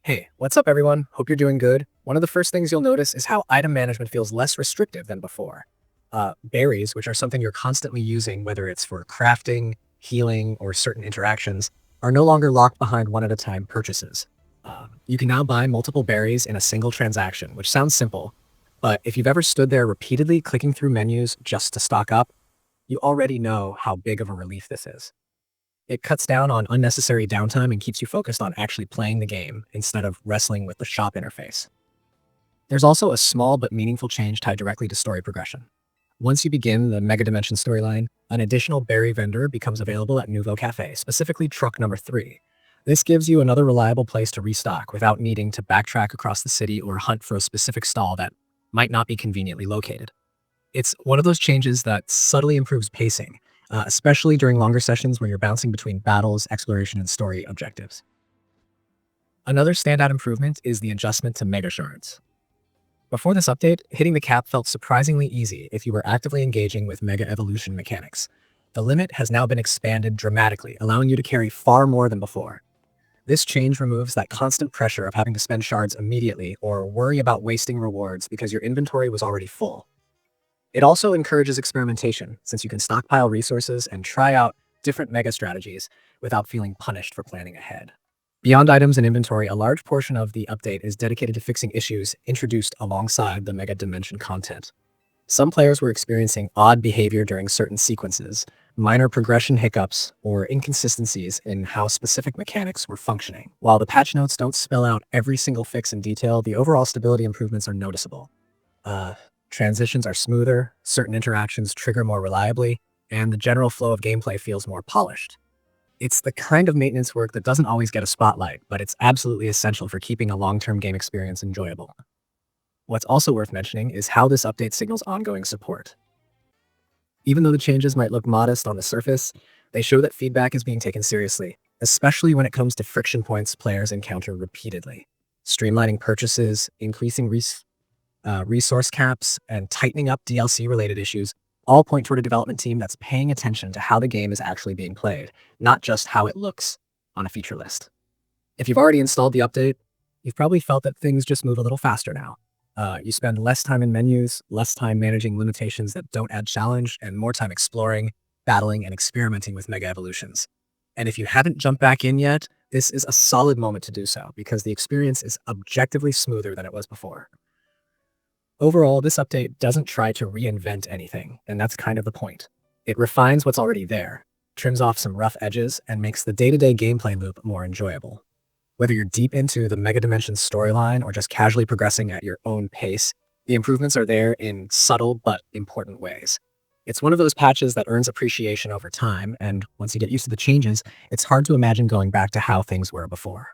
Hey, what's up everyone? Hope you're doing good. One of the first things you'll notice is how item management feels less restrictive than before. Berries, which are something you're constantly using, whether it's for crafting, healing, or certain interactions, are no longer locked behind one at a time purchases. You can now buy multiple berries in a single transaction, which sounds simple, but if you've ever stood there repeatedly clicking through menus just to stock up, you already know how big of a relief this is. It cuts down on unnecessary downtime and keeps you focused on actually playing the game instead of wrestling with the shop interface. There's also a small but meaningful change tied directly to story progression. Once you begin the Mega Dimension storyline, an additional berry vendor becomes available at Nouveau Cafe, specifically truck number 3. This gives you another reliable place to restock without needing to backtrack across the city or hunt for a specific stall that might not be conveniently located. It's one of those changes that subtly improves pacing, especially during longer sessions where you're bouncing between battles, exploration, and story objectives. Another standout improvement is the adjustment to Mega Shards. Before this update, hitting the cap felt surprisingly easy if you were actively engaging with Mega Evolution mechanics. The limit has now been expanded dramatically, allowing you to carry far more than before. This change removes that constant pressure of having to spend shards immediately or worry about wasting rewards because your inventory was already full. It also encourages experimentation, since you can stockpile resources and try out different mega strategies without feeling punished for planning ahead. Beyond items and inventory, a large portion of the update is dedicated to fixing issues introduced alongside the Mega Dimension content. Some players were experiencing odd behavior during certain sequences, minor progression hiccups, or inconsistencies in how specific mechanics were functioning. While the patch notes don't spell out every single fix in detail, the overall stability improvements are noticeable. Transitions are smoother, certain interactions trigger more reliably, and the general flow of gameplay feels more polished. It's the kind of maintenance work that doesn't always get a spotlight, but it's absolutely essential for keeping a long-term game experience enjoyable. What's also worth mentioning is how this update signals ongoing support. Even though the changes might look modest on the surface, they show that feedback is being taken seriously, especially when it comes to friction points players encounter repeatedly. Streamlining purchases, increasing resource caps, and tightening up DLC-related issues all point toward a development team that's paying attention to how the game is actually being played, not just how it looks on a feature list. If you've already installed the update, you've probably felt that things just move a little faster now. You spend less time in menus, less time managing limitations that don't add challenge, and more time exploring, battling, and experimenting with Mega Evolutions. And if you haven't jumped back in yet, this is a solid moment to do so, because the experience is objectively smoother than it was before. Overall, this update doesn't try to reinvent anything, and that's kind of the point. It refines what's already there, trims off some rough edges, and makes the day-to-day gameplay loop more enjoyable. Whether you're deep into the Mega Dimensions storyline or just casually progressing at your own pace, the improvements are there in subtle but important ways. It's one of those patches that earns appreciation over time, and once you get used to the changes, it's hard to imagine going back to how things were before.